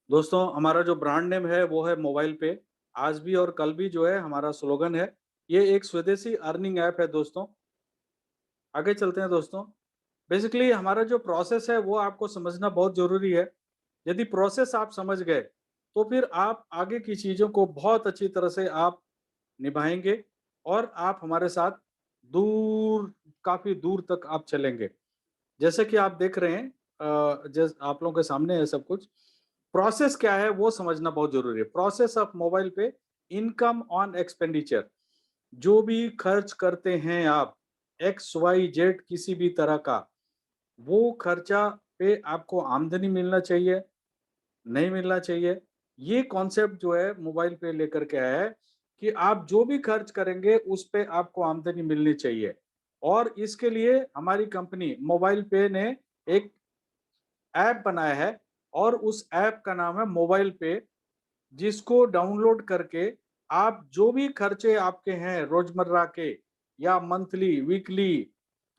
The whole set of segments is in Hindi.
दोस्तों, हमारा जो ब्रांड नेम है वो है मोबाइल पे। आज भी और कल भी जो है हमारा स्लोगन है। ये एक स्वदेशी अर्निंग ऐप है दोस्तों। आगे चलते हैं दोस्तों। बेसिकली हमारा जो प्रोसेस है वो आपको समझना बहुत ज़रूरी है। यदि प्रोसेस आप समझ गए, तो फिर आप आगे की चीज़ों को बहुत अच्छी तरह से आप निभाएँगे और आप हमारे साथ दूर काफ़ी दूर तक आप चलेंगे। जैसे कि आप देख रहे हैं जैस आप लोगों के सामने है सब कुछ। प्रोसेस क्या है वो समझना बहुत ज़रूरी है। प्रोसेस ऑफ मोबाइल पे इनकम ऑन एक्सपेंडिचर, जो भी खर्च करते हैं आप एक्स, वाई, जेड किसी भी तरह का, वो खर्चा पे आपको आमदनी मिलना चाहिए, नहीं मिलना चाहिए। ये कॉन्सेप्ट जो है मोबाइल पे लेकर के आया है कि आप जो भी खर्च करेंगे उस पे आपको आमदनी मिलनी चाहिए। और इसके लिए हमारी कंपनी मोबाइल पे ने एक ऐप बनाया है और उस ऐप का नाम है मोबाइल पे, जिसको डाउनलोड करके आप जो भी खर्चे आपके हैं रोजमर्रा के या मंथली, वीकली,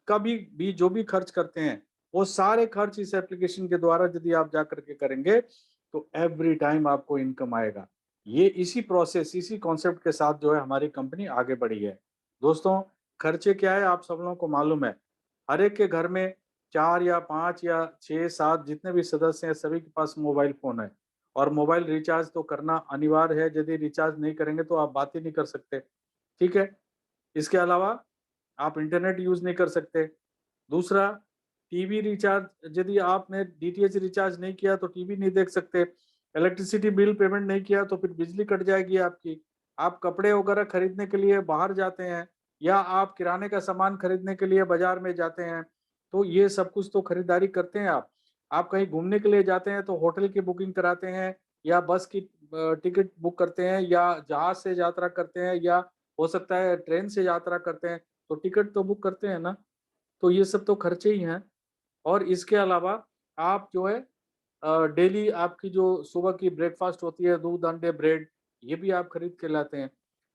कभी भी जो भी खर्च करते हैं, वो सारे खर्च इस एप्लीकेशन के द्वारा यदि आप जा करके करेंगे, तो एवरी टाइम आपको इनकम आएगा। ये इसी प्रोसेस, इसी कॉन्सेप्ट के साथ जो है हमारी कंपनी आगे बढ़ी है। दोस्तों, खर्चे क्या है आप सब लोगों को मालूम है। हर एक के घर में 4 या 5 या 6, 7 जितने भी सदस्य हैं, सभी के पास मोबाइल फ़ोन है और मोबाइल रिचार्ज तो करना अनिवार्य है। यदि रिचार्ज नहीं करेंगे तो आप बात ही नहीं कर सकते, ठीक है? इसके अलावा आप इंटरनेट यूज़ नहीं कर सकते। दूसरा, टीवी रिचार्ज, यदि आपने डीटीएच रिचार्ज नहीं किया तो टीवी नहीं देख सकते। इलेक्ट्रिसिटी बिल पेमेंट नहीं किया तो फिर बिजली कट जाएगी आपकी। आप कपड़े वगैरह खरीदने के लिए बाहर जाते हैं या आप किराने का सामान खरीदने के लिए बाजार में जाते हैं, तो ये सब कुछ तो खरीदारी करते हैं आप। आप कहीं घूमने के लिए जाते हैं तो होटल की बुकिंग कराते हैं या बस की टिकट बुक करते हैं या जहाज से यात्रा करते हैं या हो सकता है ट्रेन से यात्रा करते हैं, तो टिकट तो बुक करते हैं ना। तो ये सब तो खर्चे ही हैं। और इसके अलावा आप जो है डेली आपकी जो सुबह की ब्रेकफ़ास्ट होती है, दूध, अंडे, ब्रेड, ये भी आप खरीद के लाते हैं।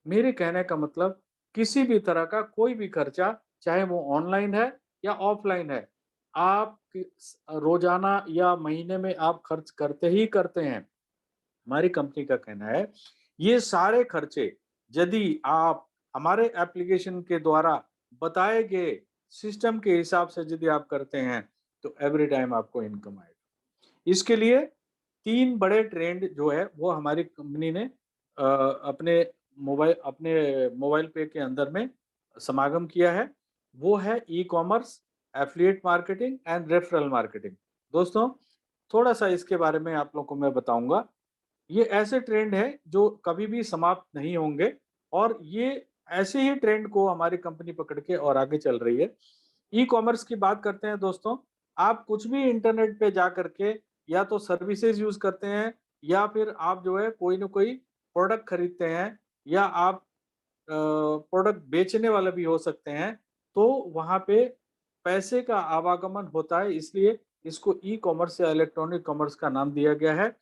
मेरे कहने का मतलब किसी भी तरह का कोई भी खर्चा, चाहे वो ऑनलाइन है या ऑफ़लाइन है, आप रोज़ाना या महीने में आप खर्च करते ही करते हैं। हमारी कंपनी का कहना है, ये सारे खर्चे यदि आप हमारे एप्लीकेशन के द्वारा बताए गए सिस्टम के हिसाब से यदि आप करते हैं, तो एवरी टाइम आपको इनकम आएगा। इसके लिए 3 बड़े ट्रेंड जो है वो हमारी कंपनी ने अपने मोबाइल पे के अंदर में समागम किया है। वो है e-commerce, affiliate marketing and referral marketing. दोस्तों, थोड़ा-सा इसके बारे में आप लोग को मैं बताऊँगा। ये ऐसे ट्रेंड हैं जो कभी भी समाप्त नहीं होंगे और ये ऐसे ही ट्रेंड को हमारी कंपनी पकड़ के और आगे चल रही है। ई-कॉमर्स की बात करते हैं दोस्तों, आप कुछ भी इंटरनेट पे जा करके या तो सर्विसेज़ यूज़ करते हैं या फिर आप जो है कोई न कोई प्रोडक्ट खरीदते हैं या आप प्रोडक्ट बेचने वाले भी हो सकते हैं, तो वहाँ पे पैसे का आवागमन होता है, इसलिए इसको ई-कॉमर्स या इलेक्ट्रॉनिक कॉमर्स का नाम दिया गया है।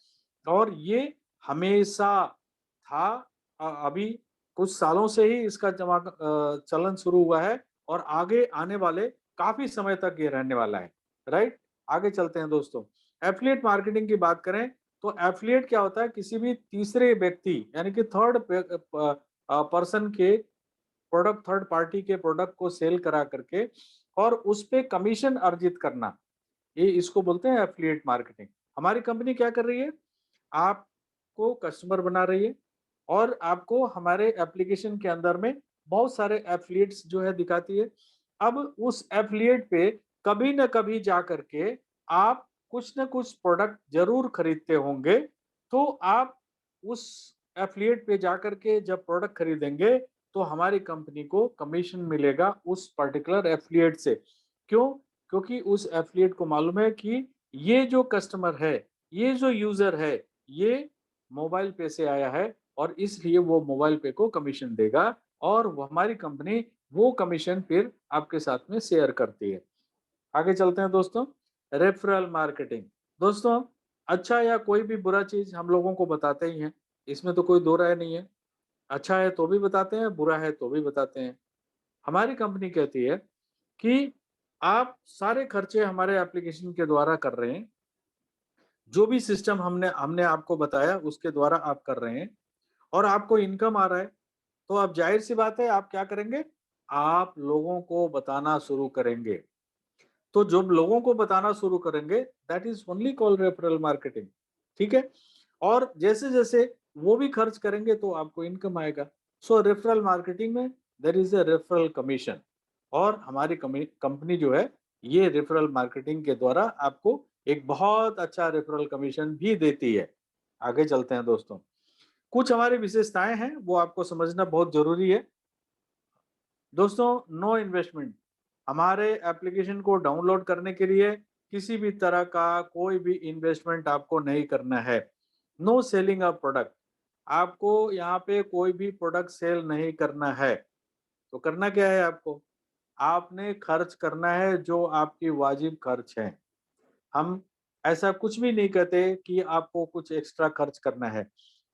और ये हमेशा था, अभी कुछ सालों से ही इसका चलन शुरू हुआ है और आगे आने वाले काफ़ी समय तक ये रहने वाला है, राइट? आगे चलते हैं दोस्तों। एफ़िलिएट मार्केटिंग की बात करें, तो एफ़िलिएट क्या होता है? किसी भी तीसरे व्यक्ति यानी कि पर्सन के प्रोडक्ट, थर्ड पार्टी के प्रोडक्ट को सेल करा करके और उस पे कमीशन अर्जित करना, ये इसको बोलते हैं एफ़िलिएट मार्केटिंग। हमारी कंपनी क्या कर रही है? आपको कस्टमर बना रही है और आपको हमारे एप्लीकेशन के अंदर में बहुत सारे एफ़िलिएट्स जो है दिखाती है। अब उस एफ़िलिएट पे कभी न कभी जा कर के आप कुछ न कुछ प्रोडक्ट ज़रूर खरीदते होंगे, तो आप उस एफ़िलिएट पे जाकर के जब प्रोडक्ट खरीदेंगे, तो हमारी कंपनी को कमीशन मिलेगा उस पर्टिकुलर एफ़िलिएट से। क्यों? क्योंकि उस एफ़िलिएट को मालूम है कि ये जो कस्टमर है, ये जो यूज़र है, ये मोबाइल पे से आया है और इसलिए वो मोबाइल पे को कमीशन देगा और वो हमारी कंपनी वो कमीशन फिर आपके साथ में शेयर करती है। आगे चलते हैं दोस्तों, रेफरल मार्केटिंग। दोस्तों, अच्छा या कोई भी बुरा चीज़ हम लोगों को बताते ही हैं, इसमें तो कोई दो राय नहीं है। अच्छा है तो भी बताते हैं, बुरा है तो भी बताते हैं। हमारी कंपनी कहती है कि आप सारे खर्चे हमारे एप्लीकेशन के द्वारा कर रहे हैं, जो भी सिस्टम हमने हमने आपको बताया उसके द्वारा आप कर रहे हैं और आपको इनकम आ रहा है, तो अब ज़ाहिर-सी बात है आप क्या करेंगे? आप लोगों को बताना शुरू करेंगे। तो जब लोगों को बताना शुरू करेंगे, that is only called referral marketing, ठीक है? और जैसे-जैसे वो भी खर्च करेंगे तो आपको इनकम आएगा। सो रेफरल मार्केटिंग में there is a referral commission और हमारी कंपनी जो है, ये रेफरल मार्केटिंग के द्वारा आपको एक बहुत अच्छा रेफरल कमीशन भी देती है। आगे चलते हैं दोस्तों। कुछ हमारी विशेषताएँ हैं, वो आपको समझना बहुत ज़रूरी है। दोस्तों, नो इन्वेस्टमेंट। हमारे एप्लीकेशन को डाउनलोड करने के लिए किसी भी तरह का कोई भी इन्वेस्टमेंट आपको नहीं करना है। No selling a product. आपको यहाँ पे कोई भी प्रोडक्ट सेल नहीं करना है। तो करना क्या है आपको? आपने खर्च करना है जो आपकी वाजिब खर्च है। हम ऐसा कुछ भी नहीं कहते कि आपको कुछ एक्स्ट्रा खर्च करना है।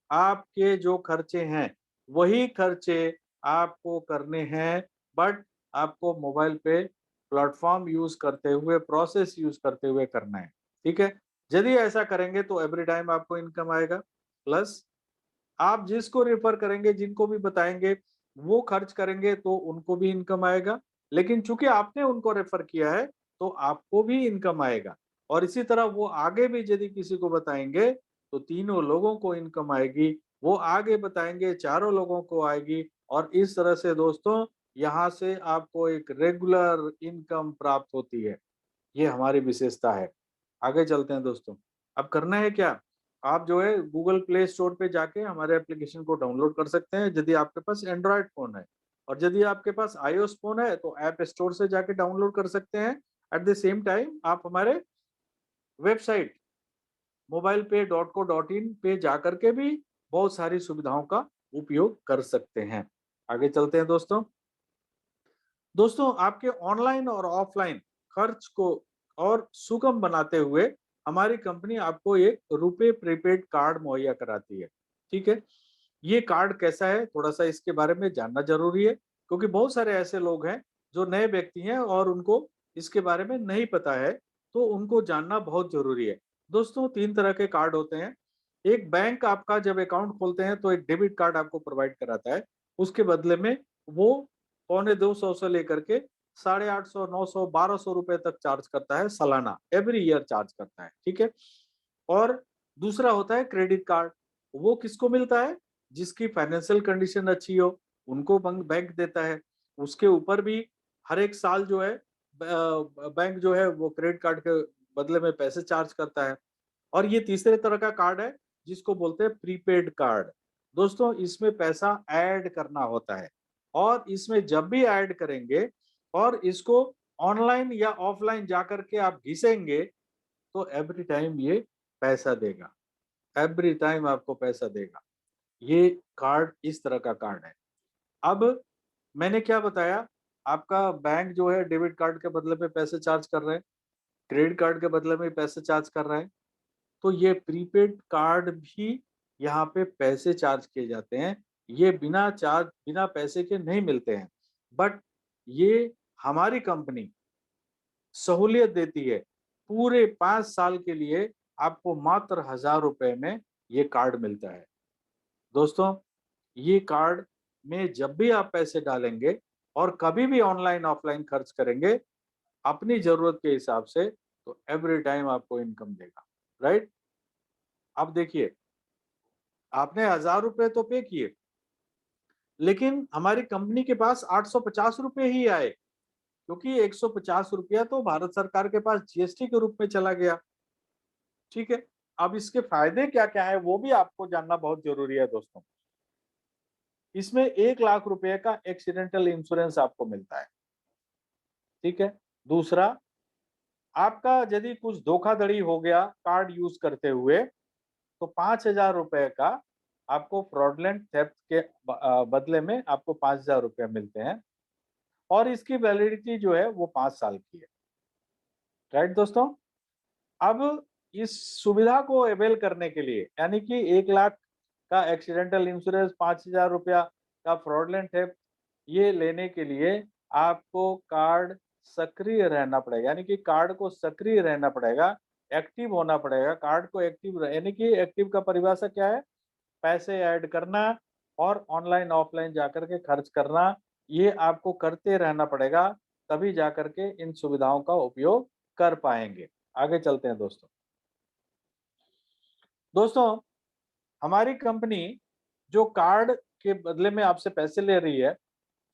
आपके जो खर्चे हैं, वही खर्चे आपको करने हैं, बट आपको मोबाइल पे प्लेटफ़ॉर्म यूज़ करते हुए, प्रोसेस यूज़ करते हुए करना है, ठीक है? यदि ऐसा करेंगे तो एवरी टाइम आपको इनकम आएगा, प्लस आप जिसको रेफ़र करेंगे, जिनको भी बताएँगे, वो खर्च करेंगे तो उनको भी इनकम आएगा। लेकिन चूँकि आपने उनको रेफ़र किया है, तो आपको भी इनकम आएगा और इसी तरह वो आगे भी यदि किसी को बताएँगे, तो तीनों लोगों को इनकम आएगी। वो आगे बताएँगे, चारों लोगों को आएगी और इस तरह से दोस्तों, यहाँ से आपको एक रेगुलर इनकम प्राप्त होती है। ये हमारी विशेषता है। आगे चलते हैं दोस्तों। अब करना है क्या? आप जो है गूगल प्ले स्टोर पे जाके हमारे एप्लीकेशन को डाउनलोड कर सकते हैं यदि आपके पास एंड्रॉयड फ़ोन है और यदि आपके पास आईओएस फ़ोन है तो ऐप स्टोर से जाके डाउनलोड कर सकते हैं। एट द सेम टाइम आप हमारे वेबसाइट mobilepay.co.in पे जाकर के भी बहुत सारी सुविधाओं का उपयोग कर सकते हैं। आगे चलते हैं दोस्तों। दोस्तों, आपके ऑनलाइन और ऑफलाइन खर्च को और सुगम बनाते हुए हमारी कंपनी आपको एक रुपे प्रीपेड कार्ड मुहैया कराती है, ठीक है? ये कार्ड कैसा है, थोड़ा-सा इसके बारे में जानना ज़रूरी है, क्योंकि बहुत सारे ऐसे लोग हैं, जो नए व्यक्ति हैं और उनको इसके बारे में नहीं पता है, तो उनको जानना बहुत ज़रूरी है। दोस्तों, 3 तरह के कार्ड होते हैं। एक बैंक आपका जब अकाउंट खोलते हैं, तो एक डेबिट कार्ड आपको प्रोवाइड कराता है। उसके बदले में वो पौने 200 से लेकर के 850, 900, 1200 रुपए तक चार्ज करता है सालाना, एवरी ईयर चार्ज करता है, ठीक है? और दूसरा होता है क्रेडिट कार्ड, वो किसको मिलता है? जिसकी फाइनेंशियल कंडीशन अच्छी हो, उनको बैंक देता है। उसके ऊपर भी हर एक साल जो है बैंक जो है वो क्रेडिट कार्ड के बदले में पैसे चार्ज करता है। और ये तीसरे तरह का कार्ड है जिसको बोलते हैं प्रीपेड कार्ड। दोस्तों, इसमें पैसा ऐड करना होता है और इसमें जब भी ऐड करेंगे और इसको ऑनलाइन या ऑफलाइन जाकर के आप घिसेंगे तो एवरी टाइम ये पैसा देगा, एवरी टाइम आपको पैसा देगा। ये कार्ड इस तरह का कार्ड है। अब मैंने क्या बताया, आपका बैंक जो है डेबिट कार्ड के बदले में पैसे चार्ज कर रहे हैं, क्रेडिट कार्ड के बदले में पैसे चार्ज कर रहे हैं। तो ये प्रीपेड कार्ड भी यहाँ पे पैसे चार्ज किए जाते हैं। ये बिना पैसे के नहीं मिलते हैं। बट ये हमारी कंपनी सहूलियत देती है। पूरे 5 साल के लिए आपको मात्र ₹1000 में ये कार्ड मिलता है। दोस्तों, ये कार्ड में जब भी आप पैसे डालेंगे और कभी भी ऑनलाइन ऑफलाइन खर्च करेंगे, अपनी ज़रूरत के हिसाब से, तो एवरी टाइम आपको इनकम देगा, राइट? अब देखिए, आपने ₹1000 तो पे किए, लेकिन हमारी कंपनी के पास ₹850 ही आए, क्योंकि ₹150 तो भारत सरकार के पास जीएसटी के रूप में चला गया, ठीक है? अब इसके फायदे क्या-क्या हैं, वो भी आपको जानना बहुत ज़रूरी है दोस्तों। इसमें ₹1,00,000 का एक्सीडेंटल इंश्योरेंस आपको मिलता है, ठीक है? दूसरा, आपका यदि कुछ धोखाधड़ी हो गया कार्ड यूज़ करते हुए, तो ₹5000 का आपको फ्रॉडलेंट थेफ्ट के बदले में आपको ₹5000 मिलते हैं और इसकी वैलिडिटी जो है वो 5 साल की है। राइट दोस्तों? अब इस सुविधा को अवेल करने के लिए यानी कि 1 लाख का एक्सीडेंटल इंश्योरेंस, ₹5000 का फ्रॉडलेंट थेफ्ट, ये लेने के लिए आपको कार्ड सक्रिय रहना पड़ेगा, यानी कि कार्ड को सक्रिय रहना पड़ेगा। एक्टिव होना पड़ेगा, कार्ड को एक्टिव, यानी कि एक्टिव का परिभाषा क्या है? पैसे ऐड करना और ऑनलाइन ऑफलाइन जाकर के खर्च करना, ये आपको करते रहना पड़ेगा, तभी जाकर के इन सुविधाओं का उपयोग कर पाएंगे। आगे चलते हैं दोस्तों। दोस्तों, हमारी कंपनी जो कार्ड के बदले में आपसे पैसे ले रही है,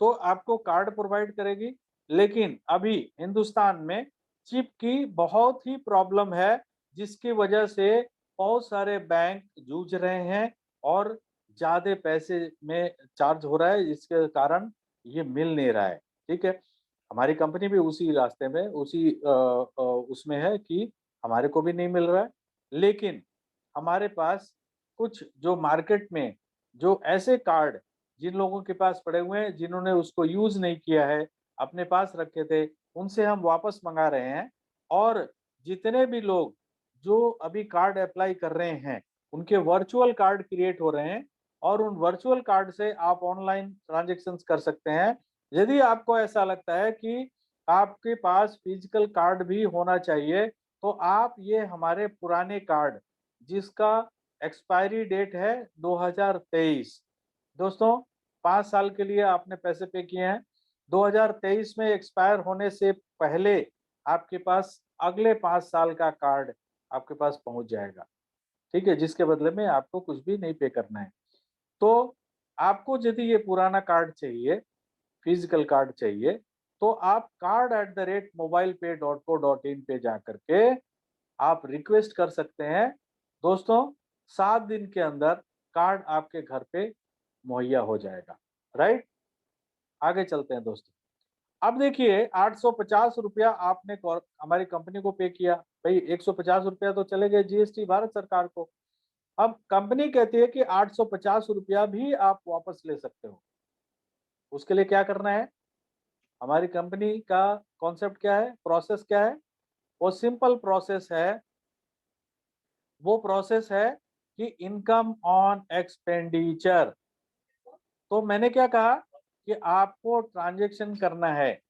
तो आपको कार्ड प्रोवाइड करेगी, लेकिन अभी हिंदुस्तान में चिप की बहुत ही प्रॉब्लम है, जिसकी वजह से बहुत सारे बैंक जूझ रहे हैं और ज़्यादा पैसे में चार्ज हो रहा है, जिसके कारण ये मिल नहीं रहा है, ठीक है? हमारी कंपनी भी उसी रास्ते में, उसी उसमें है कि हमारे को भी नहीं मिल रहा है, लेकिन हमारे पास कुछ जो मार्केट में जो ऐसे कार्ड जिन लोगों के पास पड़े हुए हैं, जिन्होंने उसको यूज़ नहीं किया है, अपने पास रखे थे, उनसे हम वापस मँगा रहे हैं और जितने भी लोग जो अभी कार्ड अप्लाई कर रहे हैं, उनके वर्चुअल कार्ड क्रिएट हो रहे हैं और उन वर्चुअल कार्ड से आप ऑनलाइन ट्रांज़ैक्शंस कर सकते हैं। यदि आपको ऐसा लगता है कि आपके पास फिजिकल कार्ड भी होना चाहिए, तो आप ये हमारे पुराने कार्ड, जिसका एक्सपायरी डेट है 2023, दोस्तों 5 साल के लिए आपने पैसे पे किए हैं, 2023 में एक्सपायर होने से पहले आपके पास अगले 5 साल का कार्ड आपके पास पहुँच जाएगा, ठीक है? जिसके बदले में आपको कुछ भी नहीं पे करना है। तो आपको यदि ये पुराना कार्ड चाहिए, फिजिकल कार्ड चाहिए, तो आप card@mobilepay.co.in पे जाकर के आप रिक्वेस्ट कर सकते हैं। दोस्तों, 7 दिन के अंदर कार्ड आपके घर पे मुहैया हो जाएगा, राइट? आगे चलते हैं दोस्तों। अब देखिए, ₹850 आपने हमारी कंपनी को पे किया, भाई ₹150 तो चले गए जीएसटी भारत सरकार को। अब कंपनी कहती है कि ₹850 भी आप वापस ले सकते हो। उसके लिए क्या करना है? हमारी कंपनी का कॉन्सेप्ट क्या है? प्रोसेस क्या है? वो सिंपल प्रोसेस है, वो प्रोसेस है कि इनकम ऑन एक्सपेंडिचर। तो मैंने क्या कहा कि आपको ट्रांजैक्शन करना है।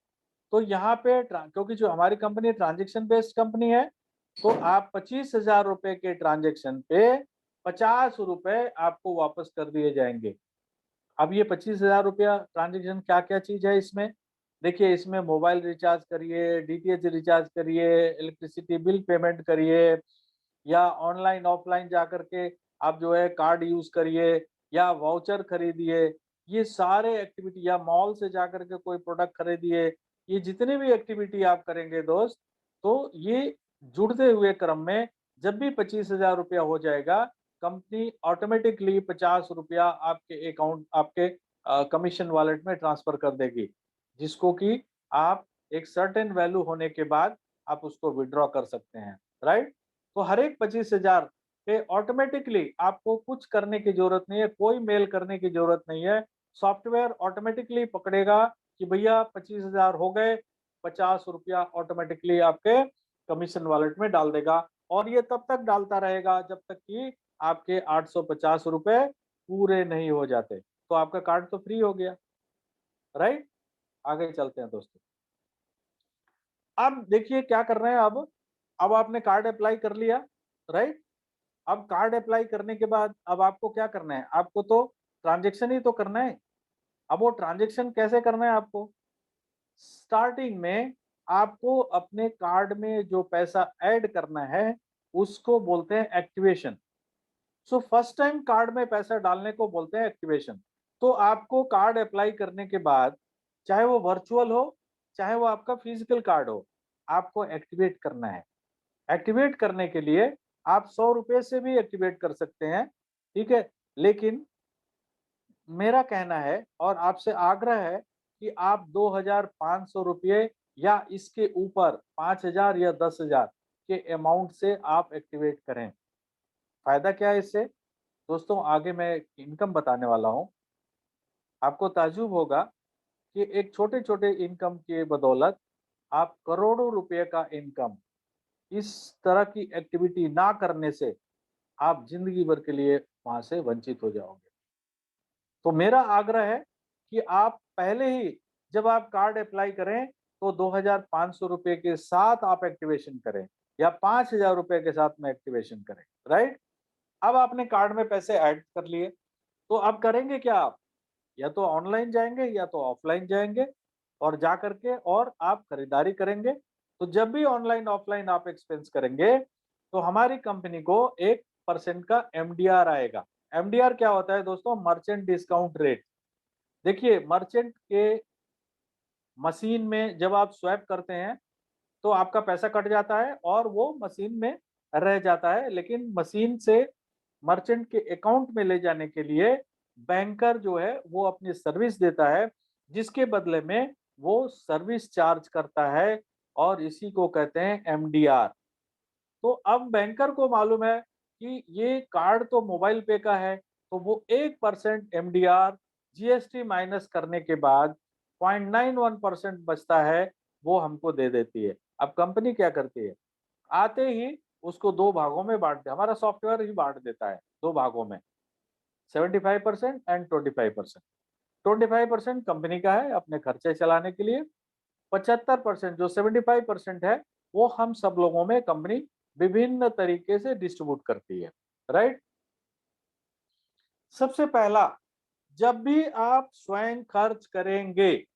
तो यहाँ पे क्योंकि जो हमारी कंपनी ट्रांजैक्शन बेस्ड कंपनी है, तो आप ₹25,000 के ट्रांजैक्शन पे ₹50 आपको वापस कर दिए जाएंगे। अब ये ₹25,000 ट्रांजैक्शन क्या-क्या चीज़ है इसमें? देखिए, इसमें मोबाइल रिचार्ज करिए, डीटीएच रिचार्ज करिए, इलेक्ट्रिसिटी बिल पेमेंट करिए या ऑनलाइन ऑफलाइन जाकर के आप जो है कार्ड यूज़ करिए या वाउचर खरीदिए। ये सारे एक्टिविटी या मॉल से जाकर के कोई प्रोडक्ट खरीदिए। ये जितनी भी एक्टिविटी आप करेंगे दोस्त, तो ये जुड़ते हुए क्रम में जब भी ₹25,000 हो जाएगा, कंपनी ऑटोमेटिकली ₹50 आपके अकाउंट, आपके कमीशन वॉलेट में ट्रांसफर कर देगी, जिसको कि आप एक सर्टेन वैल्यू होने के बाद आप उसको विथड्रॉ कर सकते हैं, राइट? तो हर एक 25,000 पे ऑटोमेटिकली आपको कुछ करने की जरूरत नहीं है, कोई मेल करने की जरूरत नहीं है। सॉफ्टवेयर ऑटोमेटिकली पकड़ेगा कि भैया 25,000 हो गए, ₹50 ऑटोमेटिकली आपके कमीशन वॉलेट में डाल देगा और ये तब तक डालता रहेगा जब तक कि आपके ₹850 पूरे नहीं हो जाते। तो आपका कार्ड तो फ्री हो गया, राइट? आगे चलते हैं दोस्तों। अब देखिए क्या कर रहे हैं अब आपने कार्ड अप्लाई कर लिया, राइट? अब कार्ड अप्लाई करने के बाद अब आपको क्या करना है? आपको तो ट्रांज़ैक्शन ही तो करना है। अब वो ट्रांज़ैक्शन कैसे करना है आपको? स्टार्टिंग में आपको अपने कार्ड में जो पैसा ऐड करना है, उसको बोलते हैं activation. So first time card में पैसा डालने को बोलते हैं एक्टिवेशन। तो आपको कार्ड अप्लाई करने के बाद, चाहे वो वर्चुअल हो, चाहे वो आपका फिजिकल कार्ड हो, आपको एक्टिवेट करना है। एक्टिवेट करने के लिए आप ₹100 से भी एक्टिवेट कर सकते हैं, ठीक है? लेकिन मेरा कहना है और आपसे आग्रह है कि आप ₹2,500 या इसके ऊपर 5,000 या 10,000 के अमाउंट से आप एक्टिवेट करें। फ़ायदा क्या है इससे? दोस्तों, आगे मैं इनकम बताने वाला हूँ। आपको ताज्जुब होगा कि एक छोटे-छोटे इनकम के बदौलत आप करोड़ों रुपए का इनकम, इस तरह की एक्टिविटी ना करने से आप ज़िंदगी भर के लिए वहाँ से वंचित हो जाओगे। तो मेरा आग्रह है कि आप पहले ही जब आप कार्ड अप्लाई करें, तो ₹2,500 के साथ आप एक्टिवेशन करें। या 5,000 रुपए के साथ में एक्टिवेशन करें, राइट? अब आपने कार्ड में पैसे ऐड कर लिए, तो अब करेंगे क्या आप? या तो ऑनलाइन जाएंगे या तो ऑफलाइन जाएंगे और जा करके और आप खरीदारी करेंगे। तो जब भी ऑनलाइन ऑफलाइन आप एक्सपेंस करेंगे तो हमारी कंपनी को 1% का एमडीआर आएगा। एमडीआर क्या होता है दोस्तों? Merchant discount rate. देखिए, मर्चेंट के मशीन में जब आप स्वैप करते हैं तो आपका पैसा कट जाता है और वो मशीन में रह जाता है, लेकिन मशीन से मर्चेंट के अकाउंट में ले जाने के लिए बैंकर जो है वो अपनी सर्विस देता है, जिसके बदले में वो सर्विस चार्ज करता है और इसी को कहते हैं एमडीआर। तो अब बैंकर को मालूम है कि ये कार्ड तो मोबाइल पे का है, तो वो 1% एमडीआर जीएसटी माइनस करने के बाद 0.91% बचता है, वो हमको दे देती है। अब कंपनी क्या करती है? आते ही उसको 2 भागों में बाँट दिया, हमारा सॉफ्टवेयर ही बाँट देता है 2 भागों में, 75% एंड 25%। 25% कंपनी का है अपने खर्चे चलाने के लिए, 75% जो 75% है, वो हम सब लोगों में कंपनी विभिन्न तरीके से डिस्ट्रीब्यूट करती है, राइट? सबसे पहला, जब भी आप स्वयं खर्च करेंगे,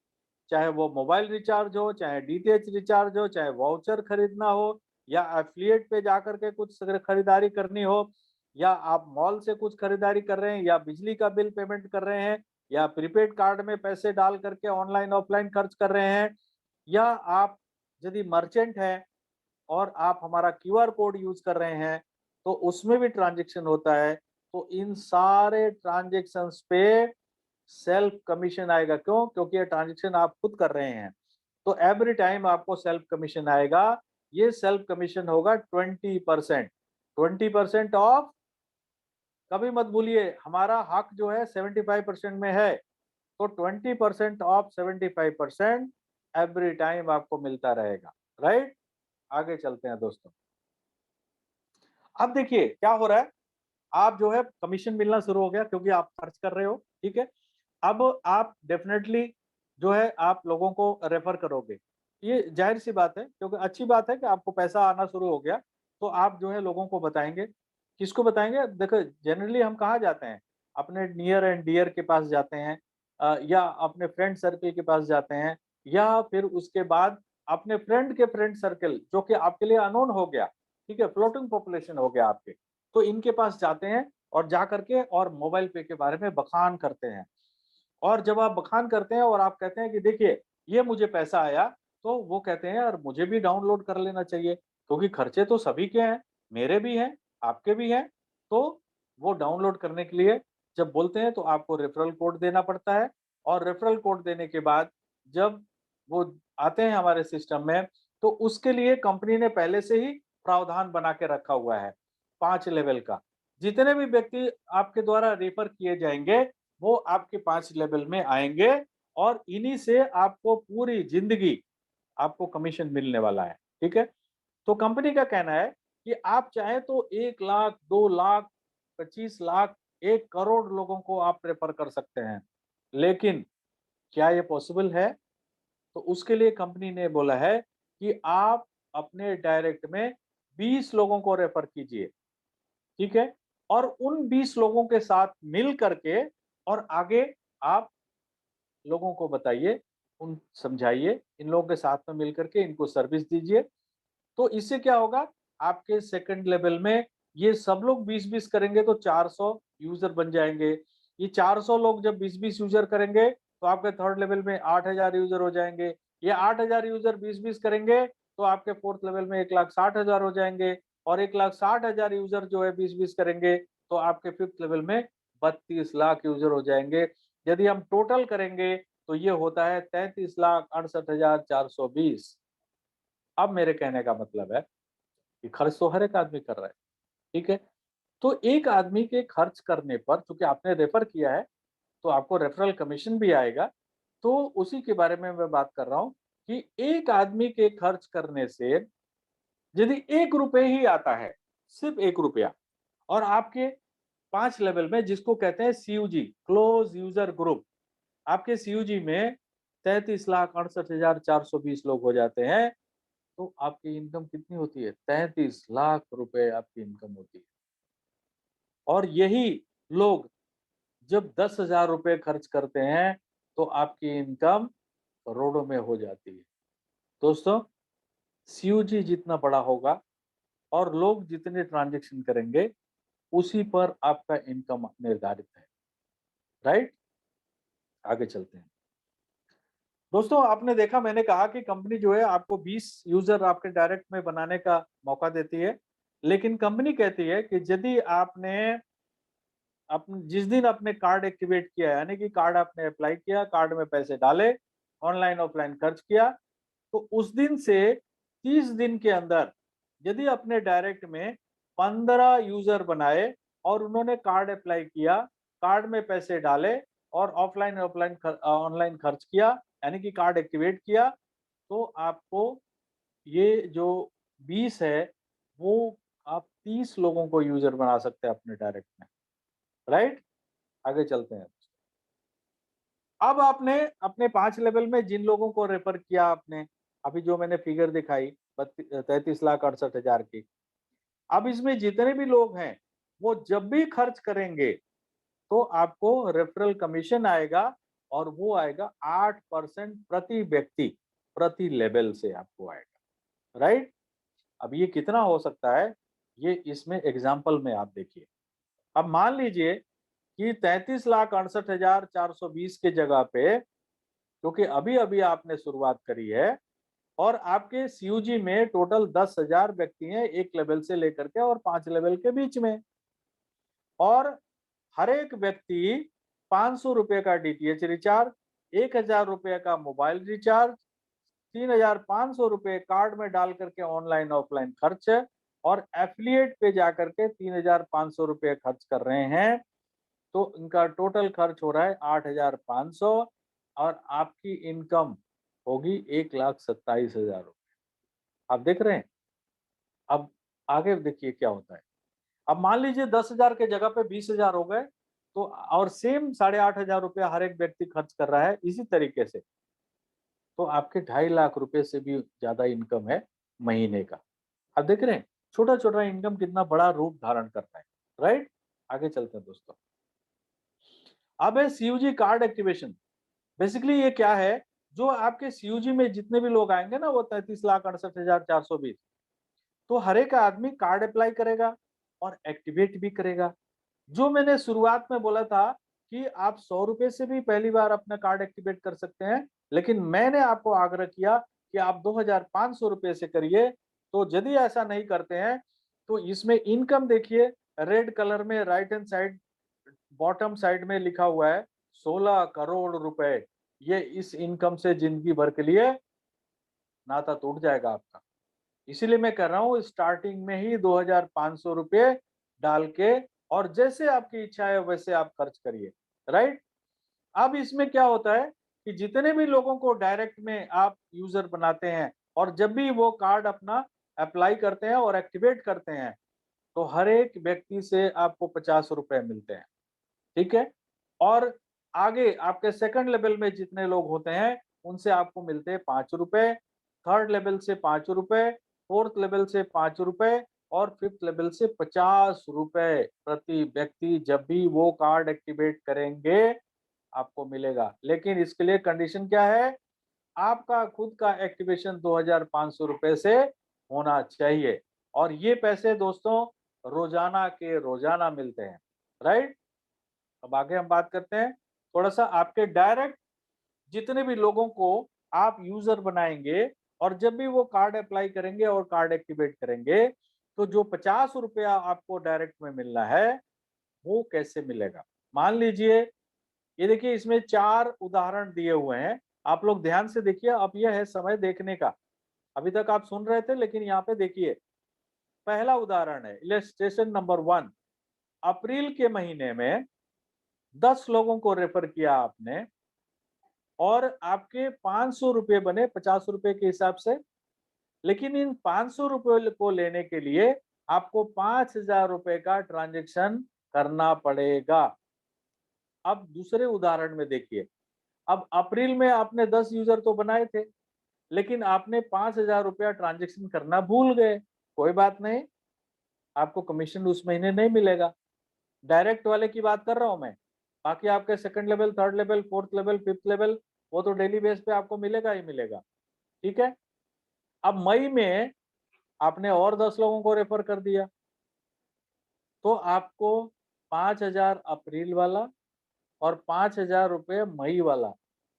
चाहे वो मोबाइल रिचार्ज हो, चाहे डीटीएच रिचार्ज हो, चाहे वाउचर खरीदना हो या एफिलिएट पे जाकर के कुछ खरीदारी करनी हो, या आप मॉल से कुछ खरीदारी कर रहे हैं, या बिजली का बिल पेमेंट कर रहे हैं, या प्रीपेड कार्ड में पैसे डाल करके ऑनलाइन ऑफलाइन खर्च कर रहे हैं, या आप यदि मर्चेंट हैं और आप हमारा क्यूआर कोड यूज कर रहे हैं तो उसमें भी ट्रांजैक्शन होता है। तो इन सारे ट्रांजैक्शंस पे सेल्फ कमीशन आएगा। क्यों? क्योंकि ये ट्रांजैक्शन आप खुद कर रहे हैं, तो एवरी टाइम आपको सेल्फ कमीशन आएगा। ये सेल्फ कमीशन होगा 20%। 20% ऑफ, कभी मत भूलिए हमारा हक जो है 75% में है, तो 20% ऑफ 75% एवरी टाइम आपको मिलता रहेगा, राइट? आगे चलते हैं दोस्तों। अब देखिए क्या हो रहा है, आप जो है कमीशन मिलना शुरू हो गया क्योंकि आप खर्च कर रहे हो, ठीक है? अब आप डेफिनेटली जो है आप लोगों को रेफर करोगे। ये जाहिर सी बात है, क्योंकि अच्छी बात है कि आपको पैसा आना शुरू हो गया, तो आप जो है लोगों को बताएँगे। किसको बताएँगे? देखो, जनरली हम कहाँ जाते हैं? अपने नियर एंड डियर के पास जाते हैं, या अपने फ्रेंड सर्किल के पास जाते हैं, या फिर उसके बाद अपने फ्रेंड के फ्रेंड सर्किल जो कि आपके लिए अननोन हो गया, ठीक है? फ्लोटिंग पॉपुलेशन हो गया आपके। तो इनके पास जाते हैं और जा करके और मोबाइल पे के बारे में बखान करते हैं। और जब आप बखान करते हैं और आप कहते हैं कि देखिए ये मुझे पैसा आया, तो वो कहते हैं यार मुझे भी डाउनलोड कर लेना चाहिए, क्योंकि खर्चे तो सभी के हैं, मेरे भी हैं, आपके भी हैं। तो वो डाउनलोड करने के लिए जब बोलते हैं तो आपको रेफरल कोड देना पड़ता है, और रेफरल कोड देने के बाद जब वो आते हैं हमारे सिस्टम में, तो उसके लिए कंपनी ने पहले से ही प्रावधान बना के रखा हुआ है 5 लेवल का। जितने भी व्यक्ति आपके द्वारा रेफर किए जाएंगे वो आपके 5 लेवल में आएँगे, और इन्हीं से आपको पूरी ज़िंदगी आपको कमीशन मिलने वाला है, ठीक है? तो कंपनी का कहना है कि आप चाहें तो 1 लाख, 2 लाख, 25 लाख, 1 करोड़ लोगों को आप रेफर कर सकते हैं। लेकिन क्या ये पॉसिबल है? तो उसके लिए कंपनी ने बोला है कि आप अपने डायरेक्ट में 20 लोगों को रेफर कीजिए, ठीक है? और उन 20 लोगों के साथ मिल करके और आगे आप लोगों को बताइए, उन समझाइए, इन लोगों के साथ में मिलकर के इनको सर्विस दीजिए। तो इससे क्या होगा, आपके सेकंड लेवल में ये सब लोग 20-20 करेंगे तो 400 यूज़र बन जाएँगे। ये 400 लोग जब 20-20 यूज़र करेंगे, तो आपके थर्ड लेवल में 8000 यूज़र हो जाएँगे। ये 8000 यूज़र 20-20 करेंगे, तो आपके फोर्थ लेवल में 1,60,000 हो जाएँगे, और 1,60,000 यूज़र जो है 20-20 करेंगे, तो आपके फिफ्थ लेवल में 32 लाख यूज़र हो जाएँगे। यदि हम टोटल करेंगे, तो ये होता है 33,68,420। अब मेरे कहने का मतलब है कि खर्च तो हर एक आदमी कर रहा है, ठीक है? तो एक आदमी के खर्च करने पर, चूँकि आपने रेफ़र किया है, तो आपको रेफ़रल कमीशन भी आएगा। तो उसी के बारे में मैं बात कर रहा हूँ कि एक आदमी के खर्च करने से यदि ₹1 ही आता है, सिर्फ़ ₹1, और आपके 5 लेवल में जिसको कहते हैं सीयूजी, क्लोज़ यूज़र ग्रुप, आपके सीयूजी में 33,68,420 लोग हो जाते हैं। तो आपकी इनकम कितनी होती है? 33 लाख रुपए आपकी इनकम होती है। और यही लोग जब 10,000 रुपए खर्च करते हैं, तो आपकी इनकम करोड़ों में हो जाती है। दोस्तों, सीयूजी जितना बड़ा होगा और लोग जितने ट्रांज़ैक्शन करेंगे, उसी पर आपका इनकम निर्धारित है, राइट? आगे चलते हैं। दोस्तों, आपने देखा मैंने कहा कि कंपनी जो है आपको 20 यूज़र आपके डायरेक्ट में बनाने का मौका देती है। लेकिन कंपनी कहती है कि यदि आपने जिस दिन आपने कार्ड एक्टिवेट किया, यानी कि कार्ड आपने अप्लाई किया, कार्ड में पैसे डाले, ऑनलाइन ऑफलाइन खर्च किया, तो उस दिन से 30 दिन के अंदर यदि अपने डायरेक्ट में 15 यूजर बनाए और उन्होंने कार्ड अप्लाई किया, कार्ड में पैसे डाले और ऑफलाइन ऑफलाइन ऑनलाइन खर्च किया, यानी कि कार्ड एक्टिवेट किया, तो आपको ये जो 20 है, वो आप 30 लोगों को यूजर बना सकते हैं अपने डायरेक्ट में, राइट? आगे चलते हैं। अब आपने अपने 5 लेवल में जिन लोगों को रेफर किया आपने, अभी जो मैंने फिगर दिखाई 33,68,000 की, अब इसमें जितने भी लोग हैं, वो जब भी खर्च करेंगे, तो आपको रेफरल कमीशन आएगा और वो आएगा 8% प्रति व्यक्ति, प्रति लेवल से आपको आएगा, राइट? अब ये कितना हो सकता है, ये इसमें एग्जाम्पल में आप देखिए। अब मान लीजिए कि 33,68,420 के जगह पे, क्योंकि अभी-अभी आपने शुरुआत करी है और आपके सीयूजी में टोटल 10,000 व्यक्ति हैं, 1 लेवल से लेकर के और 5 लेवल के बीच में। और हर एक व्यक्ति ₹500 का डीटीएच रिचार्ज, ₹1,000 का मोबाइल रिचार्ज, ₹3,500 कार्ड में डाल करके ऑनलाइन ऑफलाइन खर्च और एफिलिएट पे जाकर के ₹3,500 खर्च कर रहे हैं। तो इनका टोटल खर्च हो रहा है 8,500 और आपकी इनकम होगी 1,27,000 रुपए। आप देख रहे हैं? अब आगे देखिए क्या होता है। अब मान लीजिए 10,000 के जगह पे 20,000 हो गए, तो और सेम 8,500 हर एक व्यक्ति खर्च कर रहा है इसी तरीके से, तो आपके 2.5 लाख रुपए से भी ज्यादा इनकम है महीने का। आप देख रहे हैं? छोटा-छोटा इनकम कितना बड़ा रूप धारण करता है, राइट? आगे चलते हैं दोस्तों। अब है सीयूजी कार्ड एक्टिवेशन। बेसिकली ये क्या है, जो आपके सीयूजी में जितने भी लोग आएंगे ना, वो 33,68,420, तो हर एक आदमी कार्ड अप्लाई करेगा और एक्टिवेट भी करेगा। जो मैंने शुरुआत में बोला था कि आप ₹100 से भी पहली बार अपना कार्ड एक्टिवेट कर सकते हैं, लेकिन मैंने आपको आग्रह किया कि आप ₹2,500 से करिए। तो यदि ऐसा नहीं करते हैं, तो इसमें इनकम देखिए, रेड कलर में right hand side bottom side में लिखा हुआ है 16 करोड़ रुपए। ये इस इनकम से जिंदगी भर के लिए नाता टूट जाएगा आपका। इसीलिए मैं कर रहा हूँ, स्टार्टिंग में ही ₹2,500 डाल के और जैसे आपकी इच्छा है वैसे आप खर्च करिए, राइट? अब इसमें क्या होता है कि जितने भी लोगों को डायरेक्ट में आप यूजर बनाते हैं और जब भी वो कार्ड अपना अप्लाई करते हैं और एक्टिवेट करते हैं, तो हर एक व्यक्ति से आपको ₹50 मिलते हैं, ठीक है? और आगे आपके सेकंड लेवल में जितने लोग होते हैं, उनसे आपको मिलते हैं ₹5, थर्ड लेवल से ₹5, फोर्थ लेवल से ₹5 और फिफ्थ लेवल से ₹50 प्रति व्यक्ति जब भी वो कार्ड एक्टिवेट करेंगे, आपको मिलेगा। लेकिन इसके लिए कंडीशन क्या है? आपका खुद का एक्टिवेशन ₹2,500 से होना चाहिए और ये पैसे दोस्तों रोजाना के रोजाना मिलते हैं, राइट? अब आगे हम बात करते हैं थोड़ा-सा आपके डायरेक्ट जितने भी लोगों को आप यूज़र बनाएँगे और जब भी वो कार्ड अप्लाई करेंगे और कार्ड एक्टिवेट करेंगे, तो जो ₹50 आपको डायरेक्ट में मिलना है, वो कैसे मिलेगा? मान लीजिए, ये देखिए इसमें 4 उदाहरण दिए हुए हैं। आप लोग ध्यान से देखिए, अब ये है समय देखने का। अभी तक आप सुन रहे थे लेकिन यहाँ पे देखिए, पहला उदाहरण है इलस्ट्रेशन नंबर 1। अप्रैल के महीने में 10 लोगों को रेफर किया आपने और आपके ₹500 बने ₹50 के हिसाब से। लेकिन इन ₹500 को लेने के लिए आपको ₹5,000 का ट्रांज़ैक्शन करना पड़ेगा। अब दूसरे उदाहरण में देखिए, अब अप्रैल में आपने 10 यूज़र तो बनाए थे, लेकिन आपने 5,000 रुपया ट्रांजेक्शन करना भूल गए, कोई बात नहीं, आपको कमीशन उस महीने नहीं मिलेगा। डायरेक्ट वाले की बात कर रहा हूं मैं। बाकी आपके second level, third level, fourth level, fifth level, वो तो डेली बेस पे आपको मिलेगा ही मिलेगा। ठीक है। अब मई में आपने और 10 लोगों को रेफर कर दिया, तो आपको 5,000 अप्रैल वाला और 5,000 रुपये मई वाला,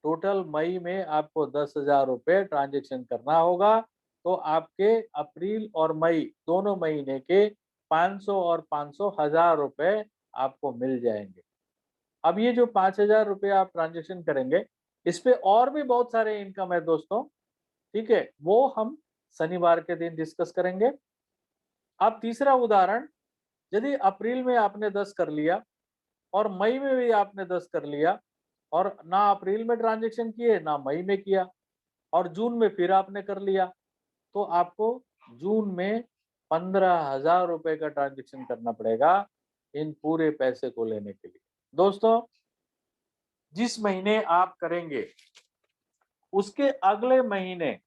टोटल मई में आपको 10,000 रुपये ट्रांजेक्शन करना होगा। तो आपके अप्रैल और मई दोनों महीने के 500 और 500 1000 रुपये आपको मिल जाएंगे। अब ये जो 5,000 रुपये आप ट्रांजेक्शन करेंगे, इस पे और भी बहुत सारे इनकम है दोस्तों। ठीक है, वो हम शनिवार के दिन डिस्कस करेंगे। अब तीसरा उदाहरण, यदि अप्रैल में आपने 10 कर लिया और मई में भी आपने 10 कर लिया और ना अप्रैल में ट्रांजेक्शन किए ना मई में किया और जून में फिर आपने कर लिया, तो आपको जून में 15,000 रुपए का ट्रांजेक्शन करना पड़ेगा इन पूरे पैसे को लेने के लिए। दोस्तों, जिस महीने आप करेंगे उसके अगले महीने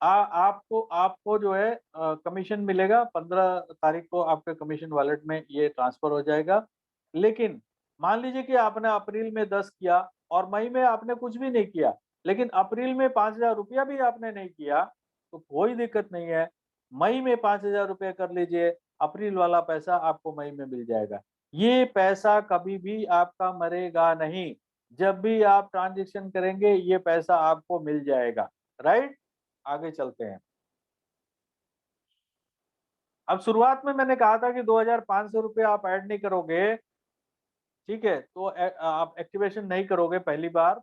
आपको आपको जो है कमीशन मिलेगा। 15 तारीख को आपके कमीशन वॉलेट में ये ट्रांसफर हो जाएगा। लेकिन मान लीजिए कि आपने अप्रैल में 10 किया और मई में आपने कुछ भी नहीं किया, लेकिन अप्रैल में 5,000 रुपया भी आपने नहीं किया, तो कोई दिक्कत नहीं है। मई में 5,000 रुपये कर लीजिए, अप्रैल वाला पैसा आपको मई में मिल जाएगा। ये पैसा कभी भी आपका मरेगा नहीं। जब भी आप ट्रांजेक्शन करेंगे ये पैसा आपको मिल जाएगा। राइट? आगे चलते हैं। अब शुरुआत में मैंने कहा था कि 2,500 रुपये आप ऐड नहीं करोगे, ठीक है, तो आप एक्टिवेशन नहीं करोगे पहली बार,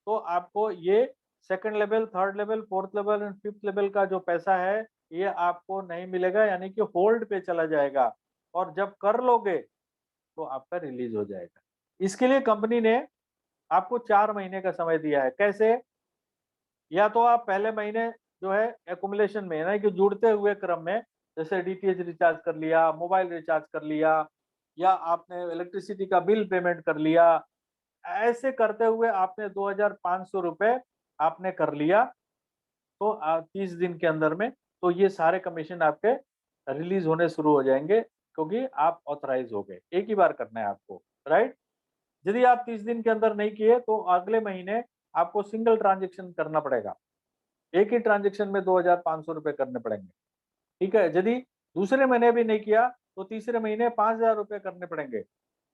तो आपको ये second level, third level, fourth level and fifth level का जो पैसा है, ये आपको नहीं मिलेगा, यानी कि होल्ड पे चला जाएगा और जब कर लोगे तो आपका रिलीज हो जाएगा। इसके लिए कंपनी ने आपको 4 महीने का समय दिया है। कैसे? या तो आप पहले महीने जो है एकुमुलेशन में, यानी कि जुड़ते हुए क्रम में, जैसे डीटीएच रिचार्ज कर लिया, मोबाइल रिचार्ज कर लिया, या आपने इलेक्ट्रिसिटी का बिल पेमेंट कर लिया, ऐसे करते हुए आपने 2,500 रुपए आपने कर लिया, तो 30 दिन के अंदर में तो ये सारे कमीशन आपके रिलीज होने शुरू हो जाएंगे, क्योंकि आप ऑथराइज हो गए। एक ही बार करना है आपको। राइट? यदि आप 30 दिन के अंदर नहीं किए तो अगले महीने आपको सिंगल ट्रांजेक्शन करना पड़ेगा। एक ही ट्रांजेक्शन में 2,500 रुपए करने पड़ेंगे। ठीक है। यदि दूसरे महीने भी नहीं किया तो तीसरे महीने 5,000 रुपए करने पड़ेंगे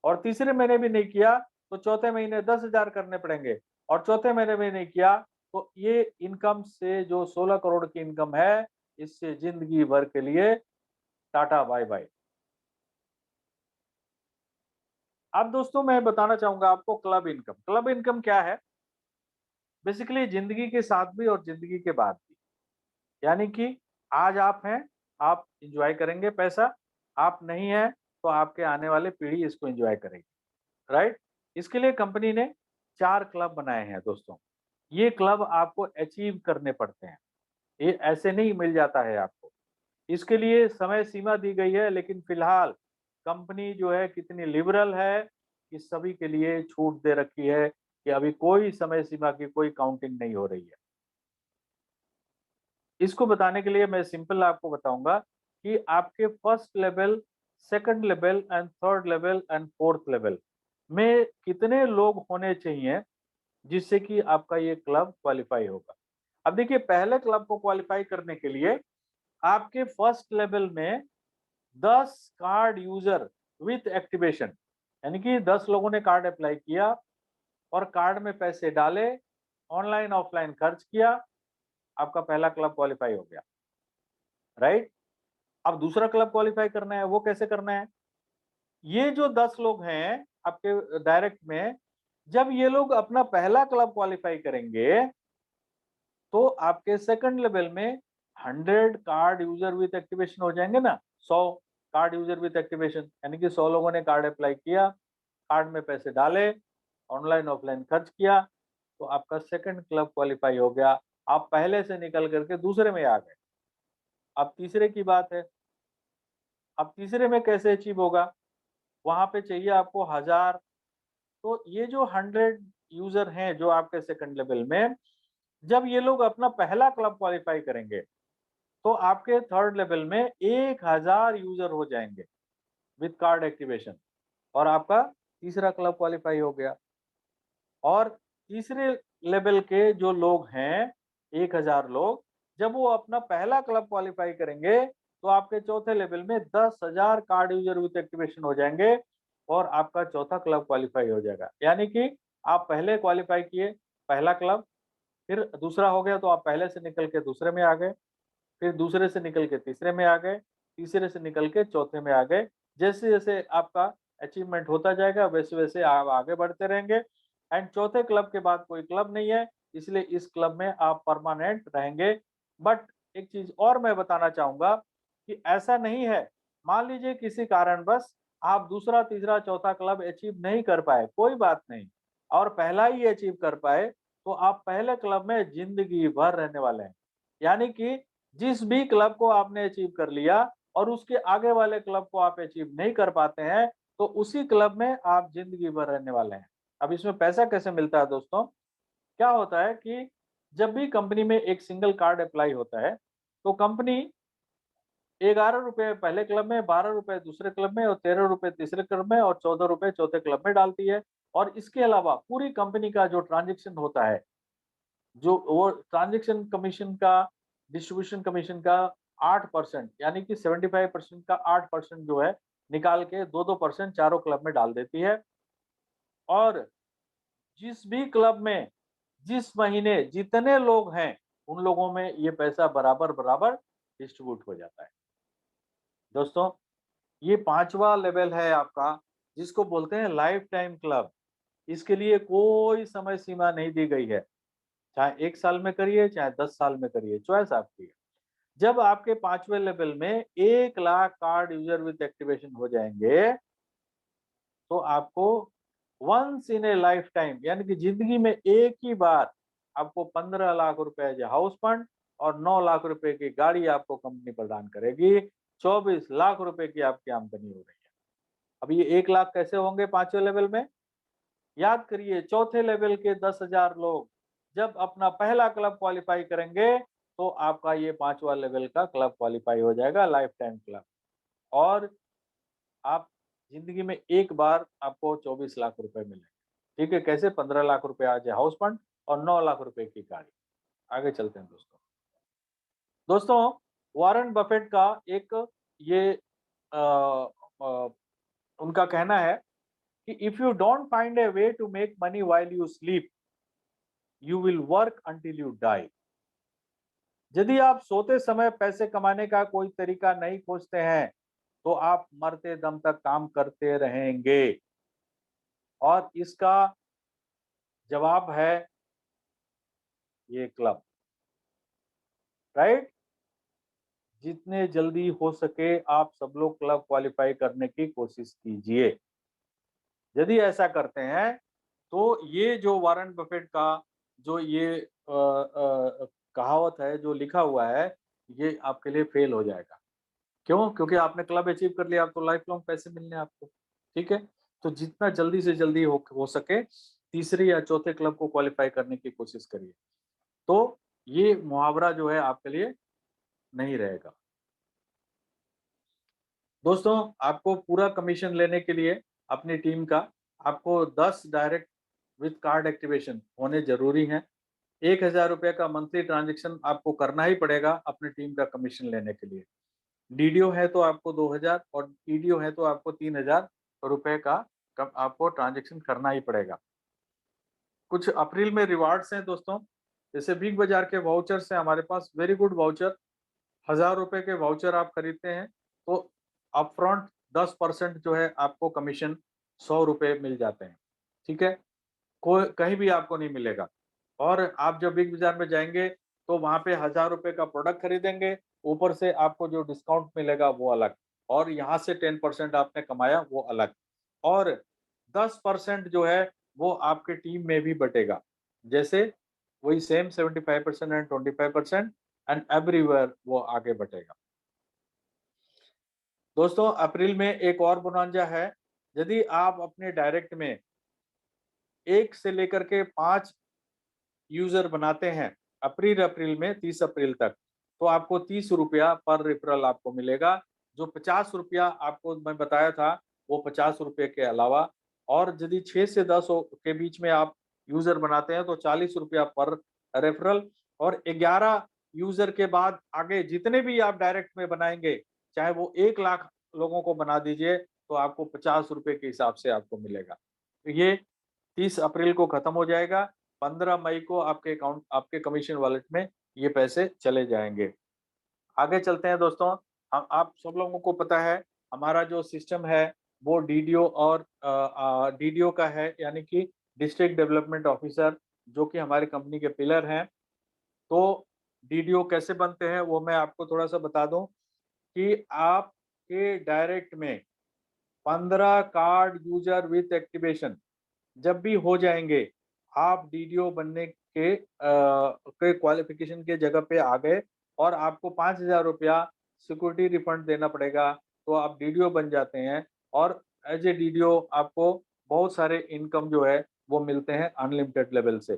और तीसरे महीने भी नहीं किया तो चौथे महीने 10,000 करने पड़ेंगे और चौथे महीने भी नहीं किया तो ये इनकम से जो 16 करोड़ की इनकम है, इससे जिंदगी भर के लिए टाटा बाय बाय। अब दोस्तों मैं बताना चाहूंगा आपको क्लब इनकम। क्लब इनकम क्या है? बेसिकली जिंदगी के साथ भी और जिंदगी के बाद भी, यानी कि आज आप हैं, आप एंजॉय करेंगे पैसा, आप नहीं हैं तो आपके आने वाले पीढ़ी इसको एंजॉय करेगी। राइट? इसके लिए कंपनी ने 4 क्लब बनाए हैं दोस्तों। ये क्लब आपको अचीव करने पड़ते हैं, ये ऐसे नहीं मिल जाता है आपको। इसके लिए समय सीमा दी गई है, लेकिन फिलहाल कंपनी जो है कितनी लिबरल है कि सभी के लिए छूट दे रखी है कि अभी कोई समय सीमा की कोई काउंटिंग नहीं हो रही है। इसको बताने के लिए मैं सिंपल आपको बताऊंगा कि आपके first level, second level and third level and fourth level में कितने लोग होने चाहिए जिससे कि आपका ये क्लब क्वालिफाई होगा। अब देखिए, पहले क्लब को क्वालिफाई करने के लिए आपके फर्स्ट लेवल में 10 कार्ड यूजर विथ एक्टिवेशन, यानी कि 10 लोगों ने कार्ड अप्लाई किया और कार्ड में पैसे डाले, ऑनलाइन ऑफलाइन खर्च किया, आपका पहला क्लब क्वालिफाई हो गया। राइट? अब दूसरा क्लब क्वालिफाई करना है, वो कैसे करना है? ये जो 10 लोग हैं आपके डायरेक्ट में, जब ये लोग अपना पहला क्लब क्वालिफाई करेंगे तो आपके सेकंड लेवल में 100 कार्ड यूजर विथ एक्टिवेशन हो जाएंगे ना। 100 कार्ड यूजर विथ एक्टिवेशन, यानी कि 100 लोगों ने कार्ड अप्लाई किया, कार्ड में पैसे डाले, ऑनलाइन ऑफलाइन खर्च किया, तो आपका सेकंड क्लब क्वालिफाई हो गया। आप पहले से निकल करके दूसरे में आ गए। अब तीसरे की बात है। अब तीसरे में कैसे अचीव होगा? वहां पे चाहिए आपको 1000। तो ये जो 100 यूजर हैं जो आपके सेकंड लेवल में, जब ये लोग अपना पहला क्लब क्वालिफाई करेंगे तो आपके थर्ड लेवल में 1000 यूजर हो जाएंगे विद कार्ड एक्टिवेशन, और आपका तीसरा क्लब क्वालिफाई हो गया। और तीसरे लेवल के जो लोग हैं 1000 लोग, जब वो अपना पहला क्लब क्वालिफाई करेंगे तो आपके चौथे लेवल में 10,000 कार्ड यूजर विद एक्टिवेशन हो जाएंगे और आपका चौथा क्लब क्वालिफाई हो जाएगा। यानी कि आप पहले क्वालिफाई किए पहला क्लब, फिर दूसरा हो गया तो आप पहले से निकल के दूसरे में आ गए, फिर दूसरे से निकल के तीसरे में आ गए, तीसरे से निकल के चौथे में आ गए। जैसे जैसे आपका अचीवमेंट होता जाएगा वैसे वैसे आप आगे बढ़ते रहेंगे। एंड चौथे क्लब के बाद कोई क्लब नहीं है, इसलिए इस क्लब में आप परमानेंट रहेंगे। बट एक चीज और मैं बताना चाहूंगा कि ऐसा नहीं है, मान लीजिए किसी कारणवश आप दूसरा तीसरा चौथा क्लब अचीव नहीं कर पाए, कोई बात नहीं, और पहला ही अचीव कर पाए तो आप पहले क्लब में जिंदगी भर रहने वाले हैं। यानी कि जिस भी क्लब को आपने अचीव कर लिया और उसके आगे वाले क्लब को आप अचीव नहीं कर पाते हैं तो उसी क्लब में आप जिंदगी भर रहने वाले हैं। अब इसमें पैसा कैसे मिलता है दोस्तों? क्या होता है कि जब भी कंपनी में एक सिंगल कार्ड अप्लाई होता है तो कंपनी 11 रुपए पहले क्लब में, 12 रुपए दूसरे क्लब में और 13 रुपए तीसरे क्लब में और 14 रुपए चौथे क्लब में डालती है। और इसके अलावा पूरी कंपनी का जो ट्रांजेक्शन होता है, जो वो ट्रांजेक्शन कमीशन का, डिस्ट्रीब्यूशन कमीशन का 8%, यानी कि 75% का 8% जो है निकाल के 2-2% चारों क्लब में डाल देती है। और जिस भी क्लब में जिस महीने जितने लोग हैं उन लोगों में ये पैसा बराबर बराबर डिस्ट्रीब्यूट हो जाता है। दोस्तों, ये पांचवा लेवल है आपका, जिसको बोलते हैं लाइफ टाइम क्लब। इसके लिए कोई समय सीमा नहीं दी गई है, चाहे 1 साल में करिए चाहे 10 साल में करिए, चॉइस आपकी है। जब आपके पांचवें लेवल में 1 lakh card user with activation हो जाएंगे तो आपको once in a life time, यानी कि जिंदगी में एक ही बार आपको 15 लाख रुपए एज हाउस फंड और 9 लाख रुपए की गाड़ी आपको कंपनी प्रदान करेगी। 24 लाख रुपए की आपकी आमदनी हो रही है। अब ये 1 लाख कैसे होंगे पांचवें लेवल में? याद करिए, चौथे लेवल के 10,000 लोग जब अपना पहला क्लब क्वालिफाई करेंगे तो आपका ये पांचवा लेवल का क्लब क्वालिफाई हो जाएगा, लाइफ टाइम क्लब। और आप जिंदगी में एक बार आपको 24 लाख रुपए मिलेंगे। ठीक है, कैसे? 15 लाख रुपए आज हाउस फंड और 9 लाख रुपए की गाड़ी। आगे चलते हैं दोस्तों। दोस्तों, वॉरेन बफेट का एक ये अ, अ, उनका कहना है कि if you don't find a way to make money while you sleep, you will work until you die. यदि आप सोते समय पैसे कमाने का कोई तरीका नहीं खोजते हैं तो आप मरते दम तक काम करते रहेंगे। और इसका जवाब है ये क्लब, राइट? जितने जल्दी हो सके आप सब लोग क्लब क्वालिफाई करने की कोशिश कीजिए। यदि ऐसा करते हैं तो ये जो वॉरेन बफेट का जो ये कहावत है, जो लिखा हुआ है, ये आपके लिए फेल हो जाएगा। क्यों? क्योंकि आपने क्लब अचीव कर लिया, अब तो लाइफ लॉन्ग पैसे मिलने हैं आपको। ठीक है? तो जितना जल्दी से जल्दी हो सके तीसरे या चौथे क्लब को क्वालिफाई करने की कोशिश करिए। तो ये मुहावरा जो है आपके लिए नहीं रहेगा। दोस्तों, आपको पूरा कमीशन लेने के लिए अपनी टीम का आपको 10 डायरेक्ट विद कार्ड एक्टिवेशन होने जरूरी हैं। 1,000 रुपए का मंथली ट्रांजेक्शन आपको करना ही पड़ेगा अपनी टीम का कमीशन लेने के लिए। डीडीओ है तो आपको 2,000 और ईडीओ है तो आपको 3,000 रुपए का आपको ट्रांजेक्शन करना ही पड़ेगा। कुछ अप्रैल में रिवार्ड्स हैं दोस्तों, जैसे बिग बाजार के वाउचर्स हैं हमारे पास, वेरी गुड वाउचर। 1,000 रुपए के वाउचर आप खरीदते हैं तो अपफ्रंट 10% जो है आपको कमीशन 100 रुपए मिल जाते हैं। ठीक है, कोई कहीं भी आपको नहीं मिलेगा। और आप जब बिग बाजार में जाएंगे तो वहां पे 1,000 रुपए का प्रोडक्ट खरीदेंगे, ऊपर से आपको जो डिस्काउंट मिलेगा वो अलग, और यहाँ से 10% आपने कमाया वो अलग, और 10% जो है वो आपके टीम में भी बटेगा। जैसे वही सेम 75% एंड 25% एंड एवरीवेयर वो आगे बटेगा। दोस्तों, अप्रैल में एक और बोनांजा है। यदि आप अपने डायरेक्ट में 1 से लेकर के 5 यूजर बनाते हैं अप्रैल में 30 अप्रैल तक, तो आपको 30 रुपया पर रेफरल आपको मिलेगा। जो 50 रुपया आपको मैं बताया था, वो 50 रुपये के अलावा, और यदि 6 से 10 के बीच में आप यूजर बनाते हैं तो 40 रुपया पर रेफरल, और 11 यूजर के बाद आगे जितने भी आप डायरेक्ट में बनाएंगे, चाहे वो 1 लाख लोगों को बना दीजिए, तो आपको 50 रुपये के हिसाब से आपको मिलेगा। तो ये 30 अप्रैल को खत्म हो जाएगा। 15 मई को आपके अकाउंट, आपके कमीशन वॉलेट में ये पैसे चले जाएंगे। आगे चलते हैं दोस्तों। आप सब लोगों को पता है हमारा जो सिस्टम है वो डीडीओ और डीडीओ का है, यानी कि डिस्ट्रिक्ट डेवलपमेंट ऑफिसर, जो कि हमारी कंपनी के पिलर हैं। तो डीडीओ कैसे बनते हैं वो मैं आपको थोड़ा सा बता दूं कि आपके डायरेक्ट में 15 कार्ड यूजर विथ एक्टिवेशन जब भी हो जाएंगे, आप डीडीओ बनने के क्वालिफिकेशन के जगह पे आ गए और आपको 5,000 रुपया सिक्योरिटी रिफंड देना पड़ेगा, तो आप डीडीओ बन जाते हैं। और एज ए डीडीओ आपको बहुत सारे इनकम जो है वो मिलते हैं अनलिमिटेड लेवल से।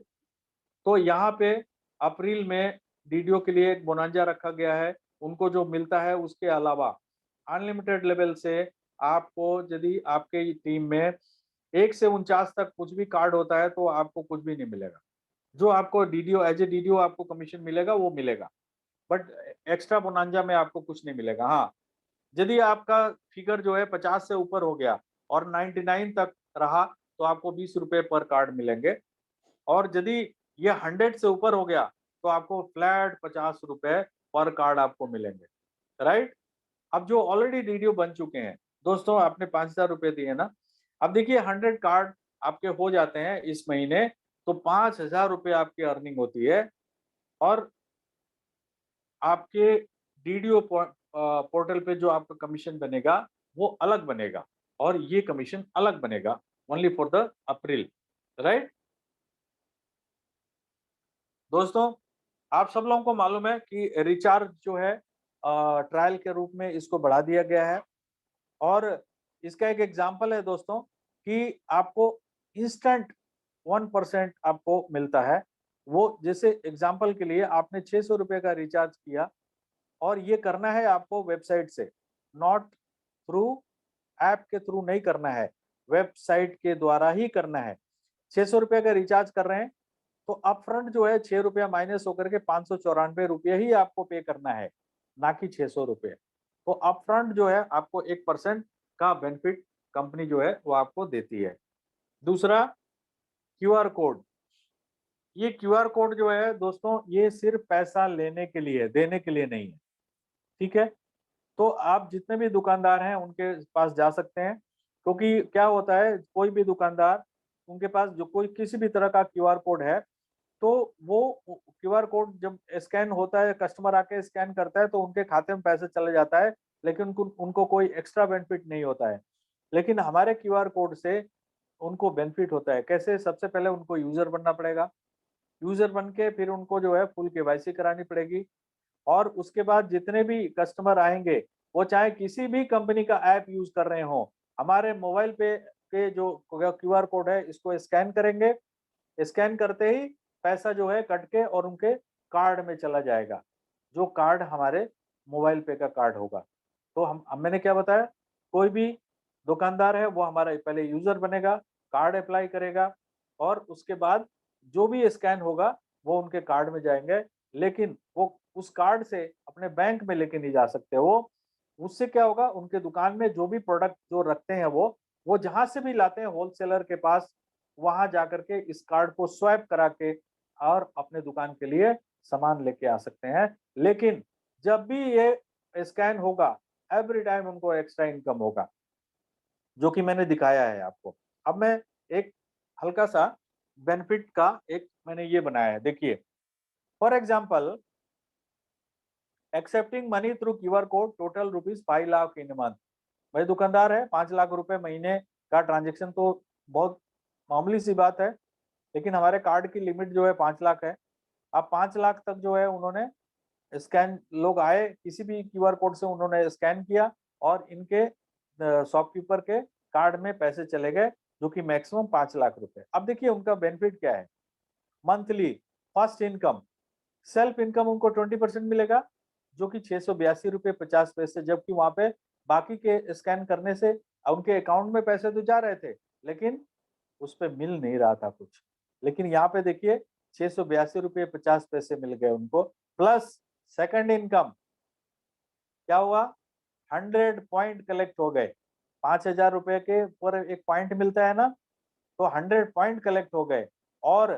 तो यहाँ पे अप्रैल में डीडीओ के लिए एक बोनांजा रखा गया है। उनको जो मिलता है उसके अलावा अनलिमिटेड लेवल से आपको, यदि आपके टीम में 1 से 49 तक कुछ भी कार्ड होता है तो आपको कुछ भी नहीं मिलेगा। जो आपको डीडीओ, एज ए डीडीओ आपको कमीशन मिलेगा वो मिलेगा, बट एक्स्ट्रा बोनांजा में आपको कुछ नहीं मिलेगा। हाँ, यदि आपका फिगर जो है 50 से ऊपर हो गया और 99 तक रहा तो आपको 20 रुपए पर कार्ड मिलेंगे, और यदि ये 100 से ऊपर हो गया तो आपको फ्लैट 50 रुपए पर कार्ड आपको मिलेंगे। राइट। अब जो ऑलरेडी डीडीओ बन चुके हैं दोस्तों, आपने 5,000 रुपए दिए ना, अब देखिए 100 कार्ड आपके हो जाते हैं इस महीने, तो 5,000 रुपए आपकी अर्निंग होती है। और आपके डीडीओ पोर्टल पे जो आपका कमीशन बनेगा वो अलग बनेगा, और ये कमीशन अलग बनेगा only for the April. Right दोस्तों, आप सब लोगों को मालूम है कि रिचार्ज जो है ट्रायल के रूप में इसको बढ़ा दिया गया है। और इसका एक एग्जांपल है दोस्तों कि आपको इंस्टेंट 1% आपको मिलता है। वो जैसे एग्जांपल के लिए आपने 600 रुपए का रिचार्ज किया, और ये करना है आपको वेबसाइट से, नॉट थ्रू ऐप के थ्रू नहीं करना है, वेबसाइट के द्वारा ही करना है। 600 रुपए का रिचार्ज कर रहे हैं तो अपफ्रंट जो है 6 रुपया माइनस होकर के 594 रुपये ही आपको पे करना है, ना कि 600 रुपये। तो अपफ्रंट जो है आपको 1% का बेनिफिट कंपनी जो है वो आपको देती है। दूसरा, क्यूआर कोड। ये क्यूआर कोड जो है दोस्तों, ये सिर्फ पैसा लेने के लिए, देने के लिए नहीं है। ठीक है। तो आप जितने भी दुकानदार हैं उनके पास जा सकते हैं, क्योंकि क्या होता है, कोई भी दुकानदार, उनके पास जो कोई किसी भी तरह का क्यूआर कोड है, तो वो क्यूआर कोड जब स्कैन होता है, कस्टमर आके स्कैन करता है तो उनके खाते में पैसे चले जाता है, लेकिन उनको उनको कोई एक्स्ट्रा बेनिफिट नहीं होता है। लेकिन हमारे क्यूआर कोड से उनको बेनिफिट होता है। कैसे? सबसे पहले उनको यूजर बनना पड़ेगा। यूजर बन के फिर उनको जो है फुल केवाईसी करानी पड़ेगी, और उसके बाद जितने भी कस्टमर आएंगे, वो चाहे किसी भी कंपनी का ऐप यूज कर रहे हो, हमारे मोबाइल पे के जो क्यूआर कोड है इसको स्कैन करेंगे। स्कैन करते ही पैसा जो है कट के और उनके कार्ड में चला जाएगा, जो कार्ड हमारे मोबाइल पे का कार्ड होगा। तो हम मैंने क्या बताया, कोई भी दुकानदार है वो हमारा पहले यूजर बनेगा, कार्ड अप्लाई करेगा, और उसके बाद जो भी स्कैन होगा वो उनके कार्ड में जाएंगे। लेकिन वो उस कार्ड से अपने बैंक में लेके नहीं जा सकते। वो उससे क्या होगा, उनके दुकान में जो भी प्रोडक्ट जो रखते हैं वो जहां से भी लाते हैं होलसेलर के पास, वहां जाकर के इस कार्ड को स्वैप करा के और अपने दुकान के लिए सामान लेके आ सकते हैं। लेकिन जब भी ये स्कैन होगा, एवरी टाइम उनको एक्स्ट्रा इनकम होगा, जो कि मैंने दिखाया है आपको। अब मैं एक हल्का सा बेनिफिट का एक मैंने ये बनाया है, देखिए। For example, accepting money through QR code, total ₹5 lakh in month. भाई दुकानदार है, 5 लाख रुपए महीने का ट्रांजेक्शन तो बहुत मामूली सी बात है, लेकिन हमारे कार्ड की लिमिट जो है 5 लाख है। अब 5 लाख तक जो है उन्होंने स्कैन, लोग आए किसी भी क्यूआर कोड से उन्होंने स्कैन किया, और इनके शॉपकीपर के कार्ड में पैसे चले गए, जो कि मैक्सिमम 5 लाख रुपए। अब देखिए उनका बेनिफिट क्या है, monthly first income self income उनको 20% मिलेगा, जो कि 682 रुपये 50 पैसे, जबकि वहां पे बाकी के स्कैन करने से उनके अकाउंट में पैसे तो जा रहे थे, लेकिन उस पे मिल नहीं रहा था कुछ। लेकिन यहाँ पे देखिए 682 रुपये 50 पैसे मिल गए उनको, प्लस सेकंड इनकम क्या हुआ, 100 पॉइंट कलेक्ट हो गए। 5,000 रुपए के पर एक पॉइंट मिलता है ना, तो 100 पॉइंट कलेक्ट हो गए, और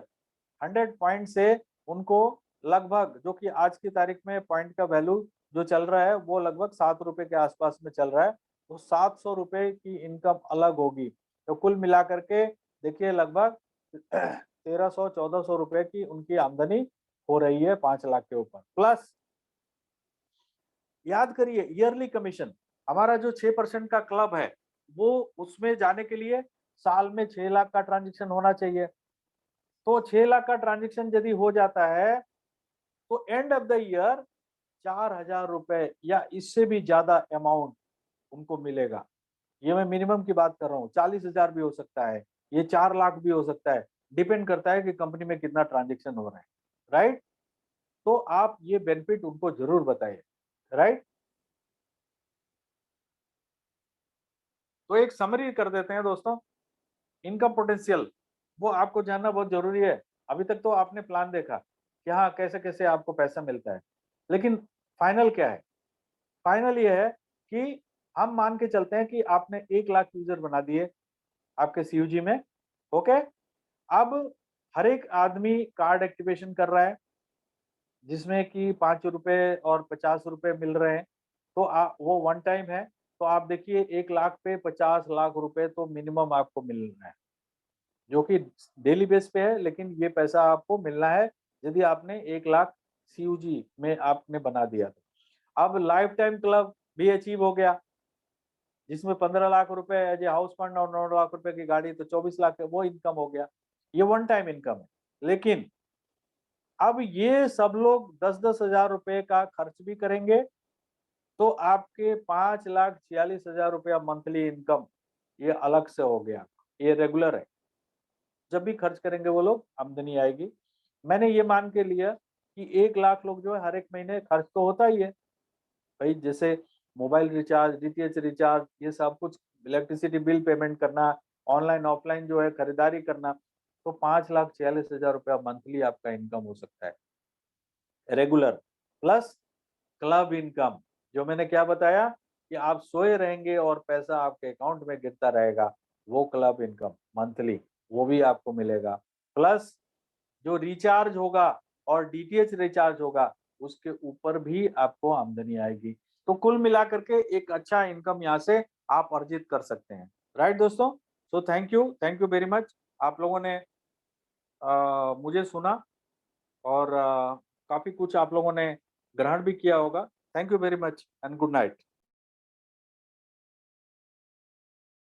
100 पॉइंट से उनको लगभग, जो कि आज की तारीख में पॉइंट का वैल्यू जो चल रहा है वो लगभग 7 रुपए के आसपास में चल रहा है, तो 700 रुपए की इनकम अलग होगी। तो कुल मिलाकर के देखिए लगभग 1300 1400 रुपए की उनकी आमदनी हो रही है 5 लाख के ऊपर। प्लस याद करिए ईयरली कमीशन, हमारा जो 6% का क्लब है वो उसमें जाने के लिए साल में 6 लाख का ट्रांजेक्शन होना चाहिए। तो 6 लाख का ट्रांजेक्शन यदि हो जाता है तो एंड ऑफ द ईयर 4,000 रुपए या इससे भी ज्यादा अमाउंट उनको मिलेगा। ये मैं मिनिमम की बात कर रहा हूँ, 40,000 भी हो सकता है, ये 4 लाख भी हो सकता है, डिपेंड करता है कि कंपनी में कितना ट्रांजेक्शन हो रहा है, राइट। तो आप ये बेनिफिट उनको जरूर बताइए, राइट। तो एक समरी कर देते हैं दोस्तों, इनकम पोटेंशियल वो आपको जानना बहुत जरूरी है। अभी तक तो आपने प्लान देखा कि हाँ कैसे कैसे आपको पैसा मिलता है, लेकिन फाइनल क्या है, फाइनल ये है कि हम मान के चलते हैं कि आपने 1 लाख यूजर बना दिए आपके सीयूजी में, ओके। अब हर एक आदमी कार्ड एक्टिवेशन कर रहा है, जिसमें कि 5 रुपए और 50 रुपए मिल रहे हैं, तो वो वन टाइम है। तो आप देखिए 1 लाख पे 50 लाख रुपए तो मिनिमम आपको मिल रहा है, जो कि डेली बेस पे है, लेकिन ये पैसा आपको मिलना है यदि आपने 1 लाख सीयूजी में आपने बना दिया तो। अब लाइफ टाइम क्लब भी अचीव हो गया, जिसमें 15 लाख रुपए एज ए हाउस फंड और 9 लाख रुपए की गाड़ी, तो 24 लाख वो इनकम हो गया। ये वन टाइम इनकम है। लेकिन अब ये सब लोग 10-10 हजार रुपए का खर्च भी करेंगे, तो आपके 5,46,000 रुपया मंथली इनकम ये अलग से हो गया, ये रेगुलर है। जब भी खर्च करेंगे वो लोग आमदनी आएगी। मैंने ये मान के लिया कि 1 लाख लोग जो है हर एक महीने खर्च तो होता ही है भाई, जैसे मोबाइल रिचार्ज, डीटीएच रिचार्ज, ये सब कुछ, इलेक्ट्रिसिटी बिल पेमेंट करना, ऑनलाइन ऑफलाइन जो है खरीदारी करना, तो 5,46,000 रुपया मंथली आपका इनकम हो सकता है रेगुलर, प्लस क्लब इनकम, जो मैंने क्या बताया कि आप सोए रहेंगे और पैसा आपके अकाउंट में गिरता रहेगा, वो क्लब इनकम मंथली वो भी आपको मिलेगा। प्लस जो रिचार्ज होगा और डीटीएच रिचार्ज होगा उसके ऊपर भी आपको आमदनी आएगी। तो कुल मिलाकर के एक अच्छा इनकम यहाँ से आप अर्जित कर सकते हैं, राइट दोस्तों। So thank you very much. आप लोगों ने मुझे सुना और काफी कुछ आप लोगों ने ग्रहण भी किया होगा। Thank you very much and good night.